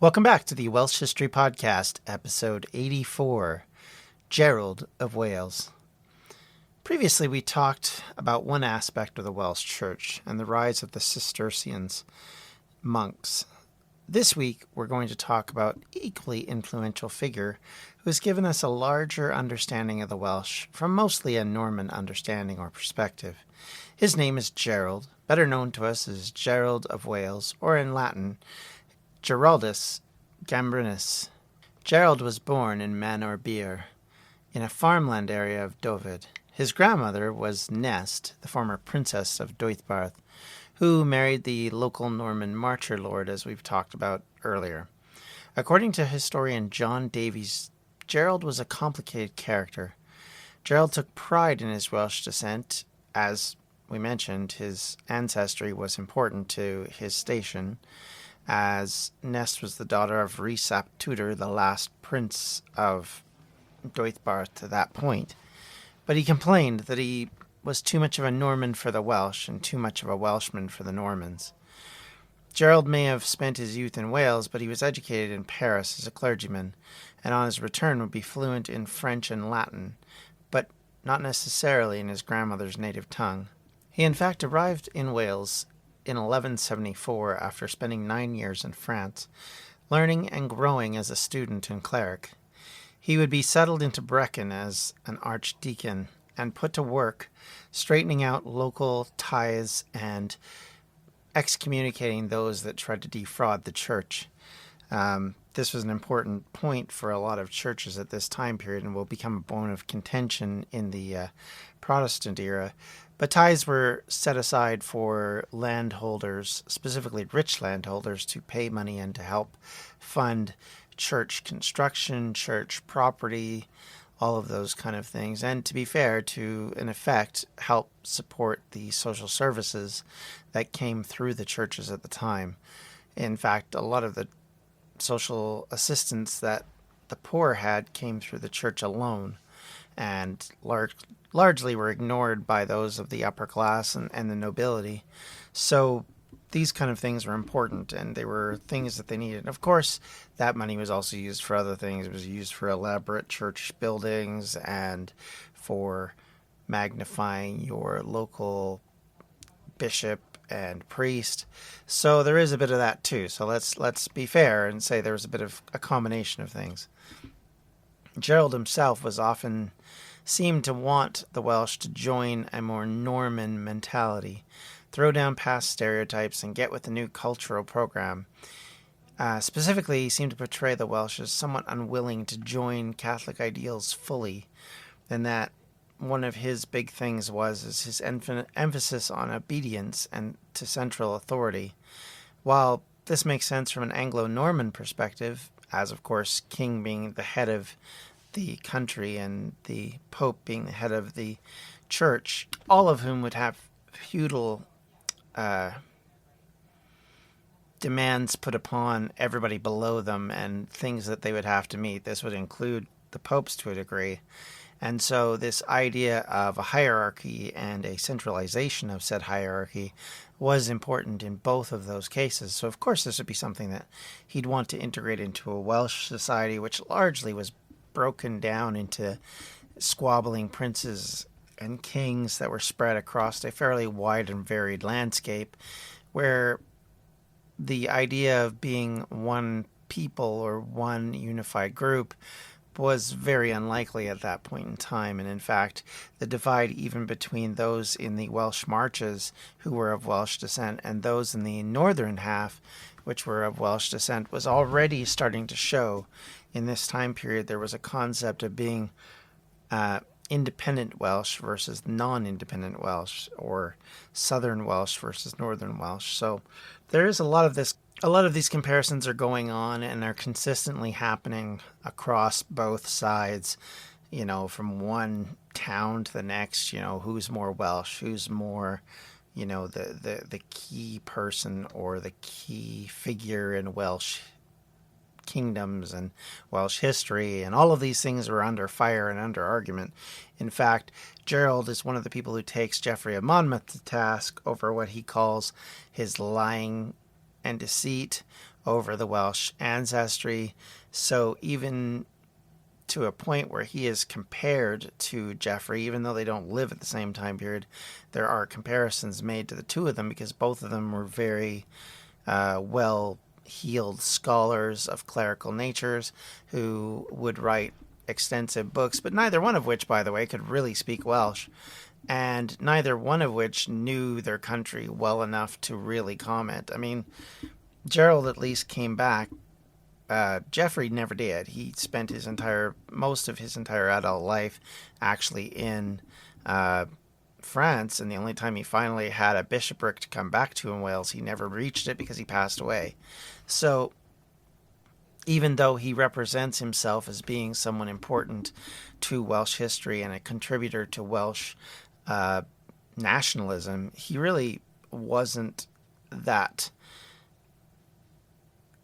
Welcome back to the Welsh History Podcast, episode 84, Gerald of Wales. Previously, we talked about one aspect of the Welsh Church and the rise of the Cistercians monks. This week, we're going to talk about an equally influential figure who has given us a larger understanding of the Welsh from mostly a Norman understanding or perspective. His name is Gerald, better known to us as Gerald of Wales, or in Latin, Geraldus Gambrinus. Gerald was born in Manorbier, in a farmland area of Dyfed. His grandmother was Nest, the former princess of Deuddbarth, who married the local Norman marcher lord, as we've talked about earlier. According to historian John Davies, Gerald was a complicated character. Gerald took pride in his Welsh descent. As we mentioned, his ancestry was important to his station, as Nest was the daughter of Rhys ap Tudor, the last prince of Deuddbarth to that point. But he complained that he was too much of a Norman for the Welsh and too much of a Welshman for the Normans. Gerald may have spent his youth in Wales, but he was educated in Paris as a clergyman, and on his return would be fluent in French and Latin, but not necessarily in his grandmother's native tongue. He in fact arrived in Wales in 1174 after spending 9 years in France, learning and growing as a student and cleric. He would be settled into Brecon as an archdeacon and put to work straightening out local tithes and excommunicating those that tried to defraud the church. This was an important point for a lot of churches at this time period and will become a bone of contention in the Protestant era. But tithes were set aside for landholders, specifically rich landholders, to pay money and to help fund church construction, church property, all of those kind of things. And to be fair, to, in effect, help support the social services that came through the churches at the time. In fact, a lot of the social assistance that the poor had came through the church alone, and largely were ignored by those of the upper class and the nobility. So these kind of things were important, and they were things that they needed. Of course, that money was also used for other things. It was used for elaborate church buildings and for magnifying your local bishop and priest. So there is a bit of that too. So let's be fair and say there was a bit of a combination of things. Gerald himself was often seemed to want the Welsh to join a more Norman mentality, throw down past stereotypes, and get with the new cultural program. Specifically, he seemed to portray the Welsh as somewhat unwilling to join Catholic ideals fully, and that one of his big things was his emphasis on obedience and to central authority. While this makes sense from an Anglo-Norman perspective, as of course king being the head of the country and the Pope being the head of the church, all of whom would have feudal demands put upon everybody below them and things that they would have to meet. This would include the popes to a degree. And so this idea of a hierarchy and a centralization of said hierarchy was important in both of those cases. So of course this would be something that he'd want to integrate into a Welsh society, which largely was broken down into squabbling princes and kings that were spread across a fairly wide and varied landscape, where the idea of being one people or one unified group was very unlikely at that point in time. And in fact, the divide even between those in the Welsh marches who were of Welsh descent and those in the northern half which were of Welsh descent was already starting to show. In this time period, there was a concept of being independent Welsh versus non-independent Welsh, or Southern Welsh versus Northern Welsh. So there is a lot of this. A lot of these comparisons are going on and are consistently happening across both sides, from one town to the next, who's more Welsh, who's more, the key person or the key figure in Welsh kingdoms and Welsh history, and all of these things are under fire and under argument. In fact, Gerald is one of the people who takes Geoffrey of Monmouth to task over what he calls his lying and deceit, over the Welsh ancestry. So even to a point where he is compared to Geoffrey, even though they don't live at the same time period, there are comparisons made to the two of them because both of them were very well-heeled scholars of clerical natures who would write extensive books, but neither one of which, by the way, could really speak Welsh, and neither one of which knew their country well enough to really comment. I mean, Gerald at least came back. Geoffrey never did. He spent most of his entire adult life actually in France, and the only time he finally had a bishopric to come back to in Wales, he never reached it because he passed away. So even though he represents himself as being someone important to Welsh history and a contributor to Welsh nationalism, he really wasn't that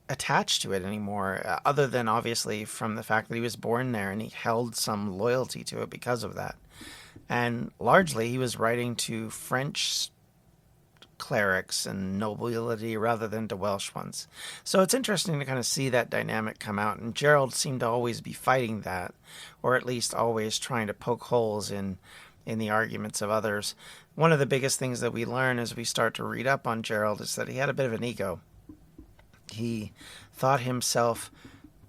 attached to it anymore, other than obviously from the fact that he was born there and he held some loyalty to it because of that. And largely he was writing to French clerics and nobility rather than to Welsh ones. So it's interesting to kind of see that dynamic come out, and Gerald seemed to always be fighting that, or at least always trying to poke holes in the arguments of others. One of the biggest things that we learn as we start to read up on Gerald is that he had a bit of an ego. He thought himself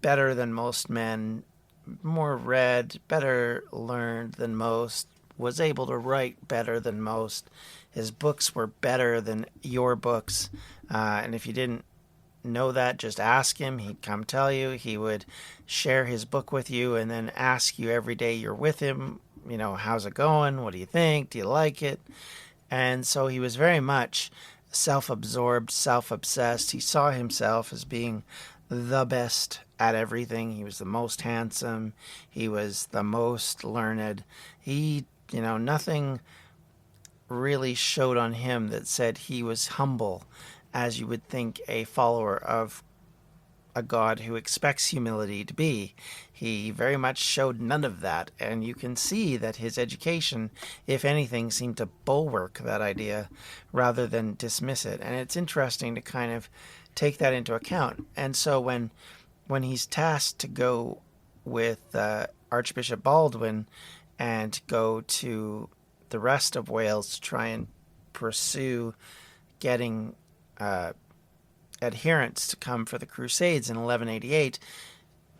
better than most men, more read, better learned than most, was able to write better than most. His books were better than your books. And if you didn't know that, just ask him. He'd come tell you. He would share his book with you and then ask you every day you're with him, how's it going? What do you think? Do you like it? And so he was very much self-absorbed, self-obsessed. He saw himself as being the best at everything. He was the most handsome. He was the most learned. Nothing really showed on him that said he was humble, as you would think a follower of a God who expects humility to be. He very much showed none of that, and you can see that his education, if anything, seemed to bulwark that idea rather than dismiss it. And it's interesting to kind of take that into account. And so when he's tasked to go with Archbishop Baldwin and go to the rest of Wales to try and pursue getting adherents to come for the Crusades in 1188,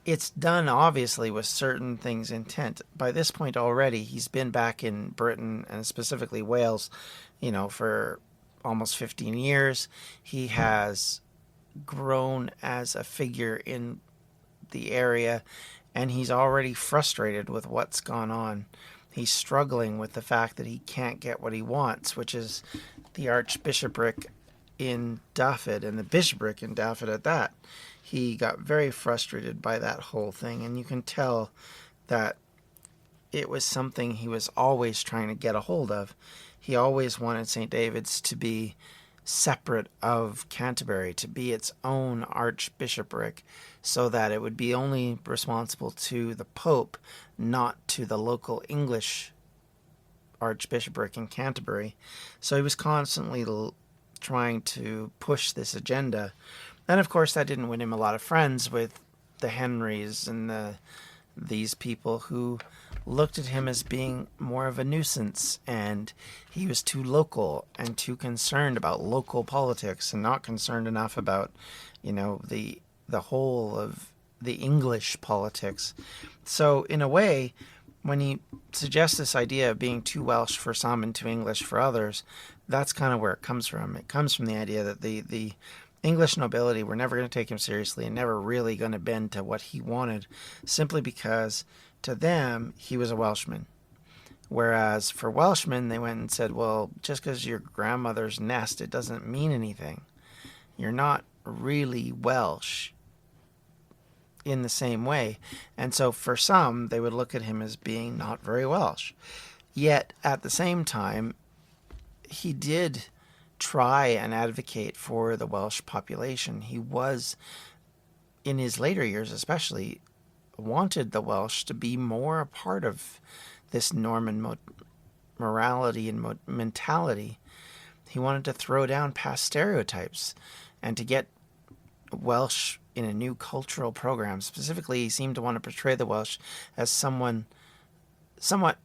it's done obviously with certain things intent. By this point already, he's been back in Britain and specifically Wales, for almost 15 years. He has grown as a figure in the area, and he's already frustrated with what's gone on. He's struggling with the fact that he can't get what he wants, which is the archbishopric in Dafydd, and the bishopric in Dafydd at that. He got very frustrated by that whole thing, and you can tell that it was something he was always trying to get a hold of. He always wanted St. David's to be separate of Canterbury, to be its own archbishopric, so that it would be only responsible to the Pope, not to the local English archbishopric in Canterbury. So he was constantly trying to push this agenda. And of course that didn't win him a lot of friends with the Henrys and these people who looked at him as being more of a nuisance, and he was too local and too concerned about local politics and not concerned enough about, the whole of the English politics. So in a way, when he suggests this idea of being too Welsh for some and too English for others, that's kind of where it comes from. It comes from the idea that the English nobility were never going to take him seriously and never really going to bend to what he wanted, simply because to them he was a Welshman. Whereas for Welshmen, they went and said, well, just because your grandmother's nest, it doesn't mean anything. You're not really Welsh in the same way. And so for some, they would look at him as being not very Welsh. Yet at the same time, he did try and advocate for the Welsh population. He was, in his later years especially, wanted the Welsh to be more a part of this Norman morality and mentality. He wanted to throw down past stereotypes and to get Welsh in a new cultural program. Specifically, he seemed to want to portray the Welsh as someone somewhat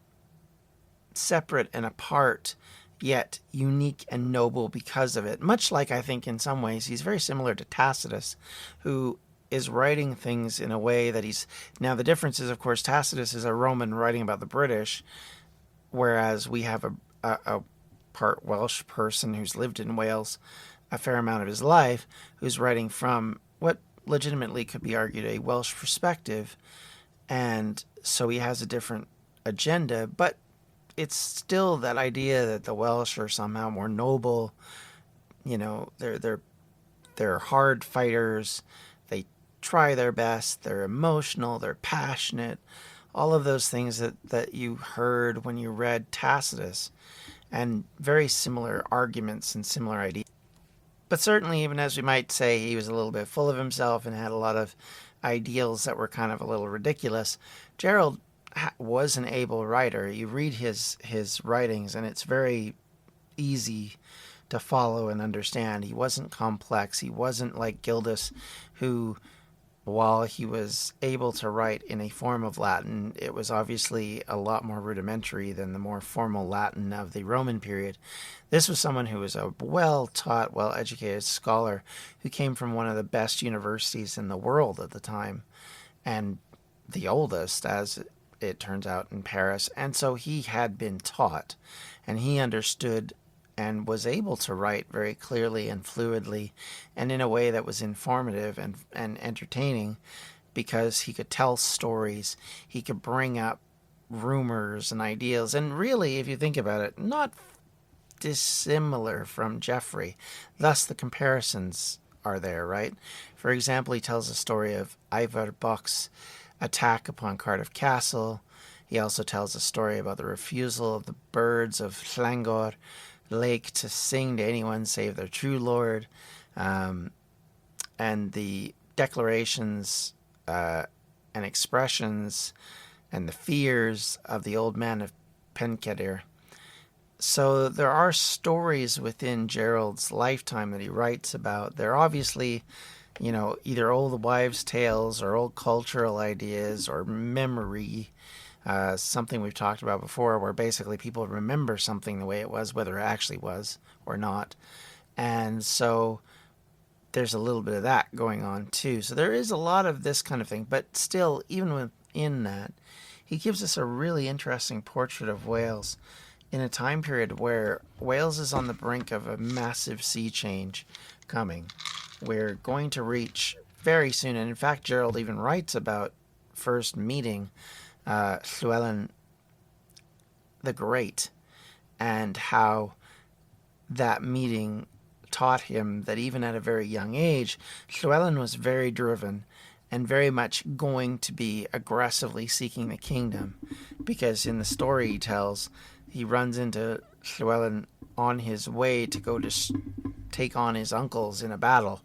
separate and apart, yet unique and noble because of it. Much like, I think, in some ways, he's very similar to Tacitus, who is writing things in a way that he's... Now, the difference is, of course, Tacitus is a Roman writing about the British, whereas we have a part Welsh person who's lived in Wales a fair amount of his life, who's writing from what legitimately could be argued a Welsh perspective, and so he has a different agenda, but it's still that idea that the Welsh are somehow more noble. You know, they're hard fighters. They try their best. They're emotional. They're passionate. All of those things that you heard when you read Tacitus, and very similar arguments and similar ideas. But certainly, even as we might say, he was a little bit full of himself and had a lot of ideals that were kind of a little ridiculous. Gerald was an able writer. You read his writings, and it's very easy to follow and understand. He wasn't complex. He wasn't like Gildas, who, while he was able to write in a form of Latin, it was obviously a lot more rudimentary than the more formal Latin of the Roman period. This was someone who was a well-taught, well-educated scholar who came from one of the best universities in the world at the time, and the oldest, as it turns out, in Paris. And so he had been taught, and he understood and was able to write very clearly and fluidly and in a way that was informative and entertaining, because he could tell stories, he could bring up rumors and ideals, and really, if you think about it, not dissimilar from Geoffrey. Thus the comparisons are there, right? For example, he tells the story of Ivar Buck's attack upon Cardiff Castle. He also tells a story about the refusal of the birds of Llangor Lake to sing to anyone save their true lord, and the declarations and expressions and the fears of the old man of Pencader. So there are stories within Gerald's lifetime that he writes about. They're obviously, you know, either old wives' tales or old cultural ideas or memory, something we've talked about before, where basically people remember something the way it was, whether it actually was or not. And so there's a little bit of that going on too. So there is a lot of this kind of thing, but still, even within that, he gives us a really interesting portrait of Wales in a time period where Wales is on the brink of a massive sea change coming. We're going to reach very soon, and in fact, Gerald even writes about first meeting Llywelyn the Great, and how that meeting taught him that even at a very young age, Llywelyn was very driven and very much going to be aggressively seeking the kingdom, because in the story he tells, he runs into Llywelyn on his way to go to take on his uncles in a battle.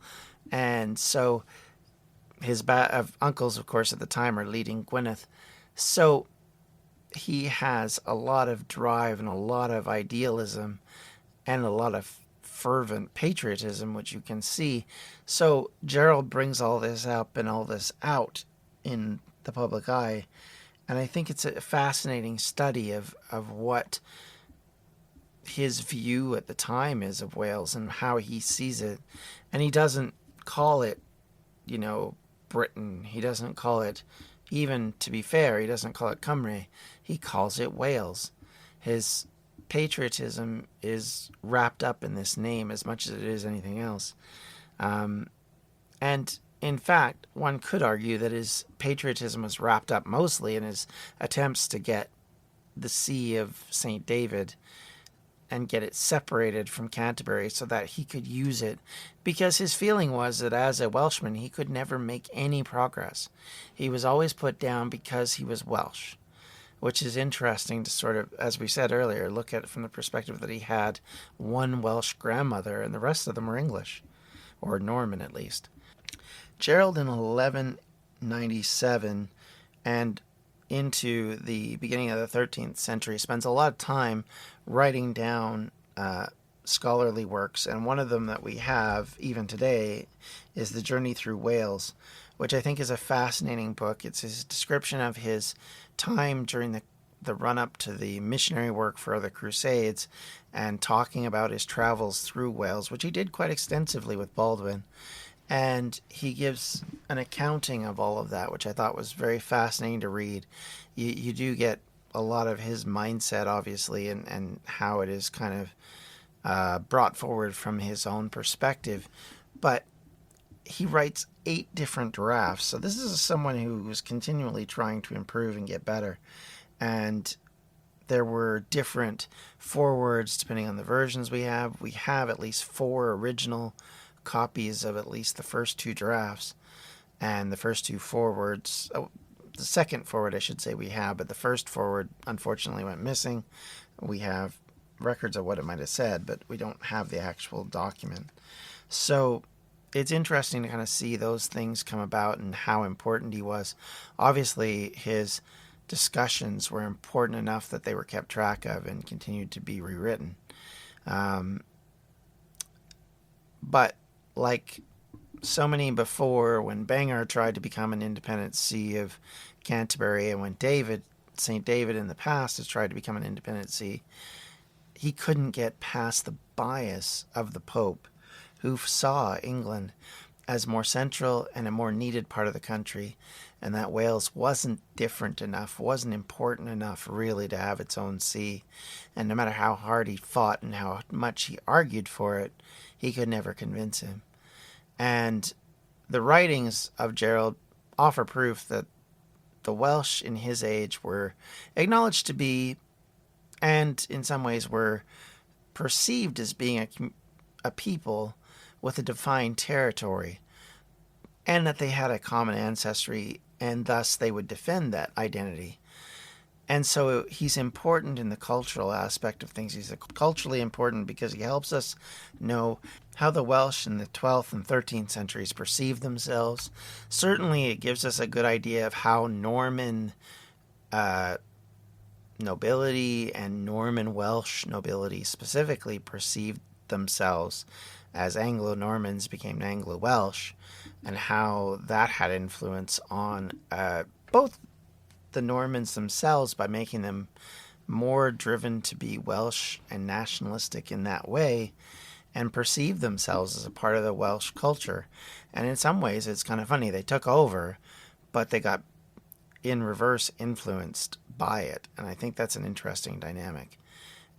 And so his uncles, of course, at the time are leading Gwynedd. So he has a lot of drive and a lot of idealism and a lot of fervent patriotism, which you can see. So Gerald brings all this up and all this out in the public eye. And I think it's a fascinating study of what his view at the time is of Wales and how he sees it. And he doesn't call it, you know, Britain. He doesn't call it, even to be fair, he doesn't call it Cymru. He calls it Wales. His patriotism is wrapped up in this name as much as it is anything else. And in fact, one could argue that his patriotism was wrapped up mostly in his attempts to get the See of St. David and get it separated from Canterbury so that he could use it, because his feeling was that as a Welshman, he could never make any progress. He was always put down because he was Welsh, which is interesting to sort of, as we said earlier, look at it from the perspective that he had one Welsh grandmother and the rest of them were English, or Norman at least. Gerald in 1197 and into the beginning of the 13th century spends a lot of time writing down scholarly works, and one of them that we have even today is The Journey Through Wales, which I think is a fascinating book. It's his description of his time during the run-up to the missionary work for the Crusades, and talking about his travels through Wales, which he did quite extensively with Baldwin. And he gives an accounting of all of that, which I thought was very fascinating to read. You do get a lot of his mindset, obviously, and how it is kind of brought forward from his own perspective. But he writes 8 different drafts. So this is someone who was continually trying to improve and get better. And there were different forewords depending on the versions we have. We have at least 4 original copies of at least the first 2 drafts, and the first 2 forewords, the second forward I should say we have, but the first forward unfortunately went missing. We have records of what it might have said, but we don't have the actual document. So it's interesting to kind of see those things come about and how important he was. Obviously his discussions were important enough that they were kept track of and continued to be rewritten. But like so many before, when Bangor tried to become an independent see of Canterbury, and when St. David in the past has tried to become an independent see, he couldn't get past the bias of the Pope, who saw England as more central and a more needed part of the country, and that Wales wasn't different enough, wasn't important enough really to have its own see. And no matter how hard he fought and how much he argued for it, he could never convince him. And the writings of Gerald offer proof that the Welsh in his age were acknowledged to be, and in some ways were perceived as being a people with a defined territory, and that they had a common ancestry, and thus they would defend that identity. And so he's important in the cultural aspect of things. He's culturally important because he helps us know how the Welsh in the 12th and 13th centuries perceived themselves. Certainly it gives us a good idea of how Norman nobility and Norman Welsh nobility specifically perceived themselves as Anglo-Normans became Anglo-Welsh, and how that had influence on both the Normans themselves by making them more driven to be Welsh and nationalistic in that way, and perceive themselves as a part of the Welsh culture. And in some ways it's kind of funny, they took over, but they got in reverse influenced by it. And I think that's an interesting dynamic.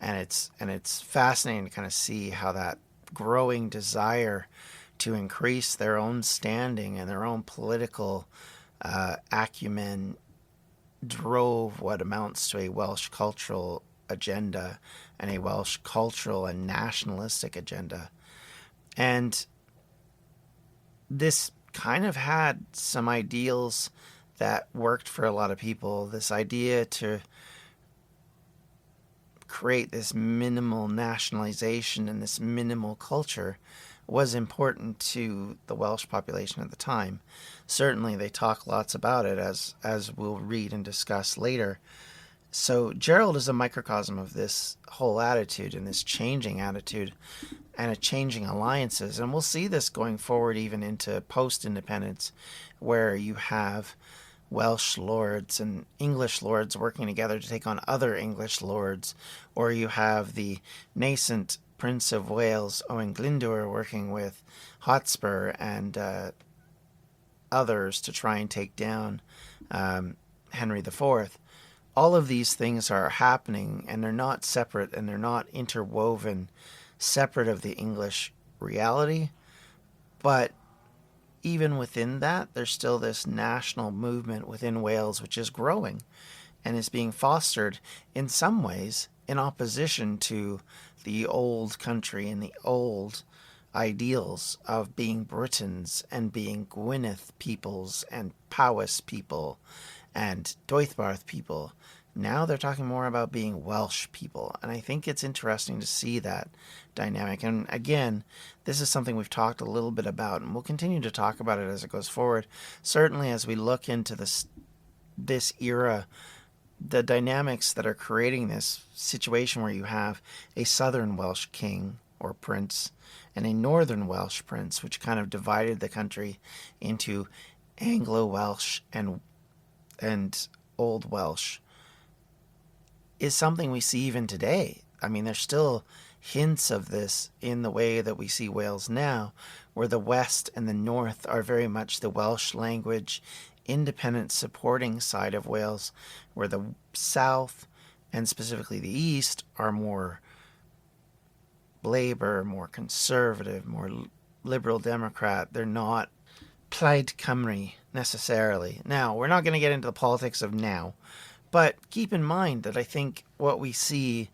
And it's fascinating to kind of see how that growing desire to increase their own standing and their own political acumen drove what amounts to a Welsh cultural agenda and a Welsh cultural and nationalistic agenda. And this kind of had some ideals that worked for a lot of people. This idea to create this minimal nationalization and this minimal culture was important to the Welsh population at the time. Certainly they talk lots about it, as we'll read and discuss later. So Gerald is a microcosm of this whole attitude and this changing attitude and a changing alliances. And we'll see this going forward even into post-independence, where you have Welsh lords and English lords working together to take on other English lords, or you have the nascent Prince of Wales, Owen Glyndwr, working with Hotspur and others to try and take down Henry IV. All of these things are happening, and they're not separate, and they're not interwoven separate of the English reality. But even within that, there's still this national movement within Wales, which is growing and is being fostered in some ways in opposition to the old country and the old ideals of being Britons and being Gwynedd peoples and Powys people and Deuddbarth people. Now they're talking more about being Welsh people. And I think it's interesting to see that dynamic. And again, this is something we've talked a little bit about, and we'll continue to talk about it as it goes forward. Certainly as we look into this era, the dynamics that are creating this situation where you have a southern Welsh king or prince, and a Northern Welsh prince, which kind of divided the country into Anglo-Welsh and Old Welsh, is something we see even today. I mean, there's still hints of this in the way that we see Wales now, where the West and the North are very much the Welsh language, independent supporting side of Wales, where the South, and specifically the East, are more Labour, more conservative, more Liberal Democrat. They're not Plaid Cymru necessarily. Now, we're not going to get into the politics of now, but keep in mind that I think what we see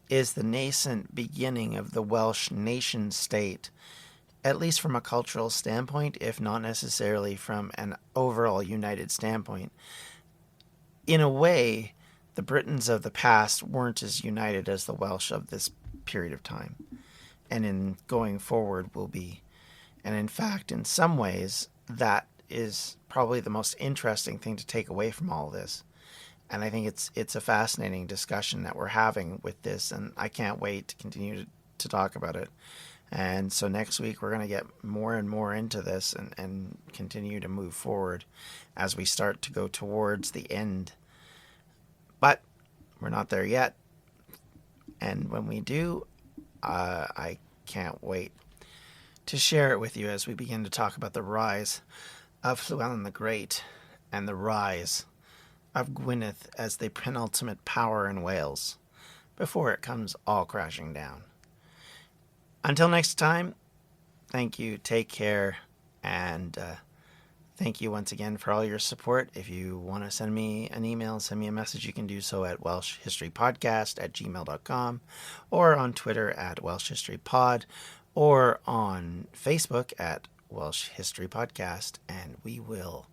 is the nascent beginning of the Welsh nation state, at least from a cultural standpoint, if not necessarily from an overall united standpoint. In a way, the Britons of the past weren't as united as the Welsh of this period of time, and in going forward will be. And in fact, in some ways, that is probably the most interesting thing to take away from all this. And I think it's a fascinating discussion that we're having with this, and I can't wait to continue to talk about it. And so next week we're going to get more and more into this and continue to move forward as we start to go towards the end. But we're not there yet. And when we do, I can't wait to share it with you as we begin to talk about the rise of Llewellyn the Great and the rise of Gwynedd as the penultimate power in Wales before it comes all crashing down. Until next time, thank you, take care, and thank you once again for all your support. If you want to send me an email, send me a message, you can do so at welshhistorypodcast@gmail.com or on Twitter at welshhistorypod or on Facebook at Welsh History Podcast, and we will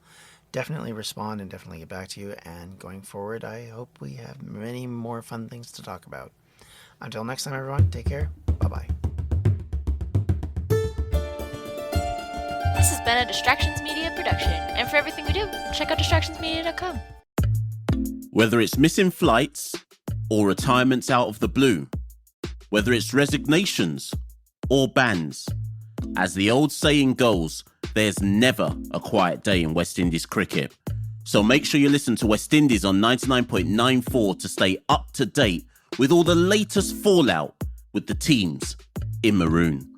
definitely respond and definitely get back to you. And going forward, I hope we have many more fun things to talk about. Until next time, everyone, take care. Bye-bye. This has been a Distractions Media production, and for everything we do, check out distractionsmedia.com. Whether it's missing flights or retirements out of the blue, whether it's resignations or bans, as the old saying goes, there's never a quiet day in West Indies cricket. So make sure you listen to West Indies on 99.94 to stay up to date with all the latest fallout with the teams in maroon.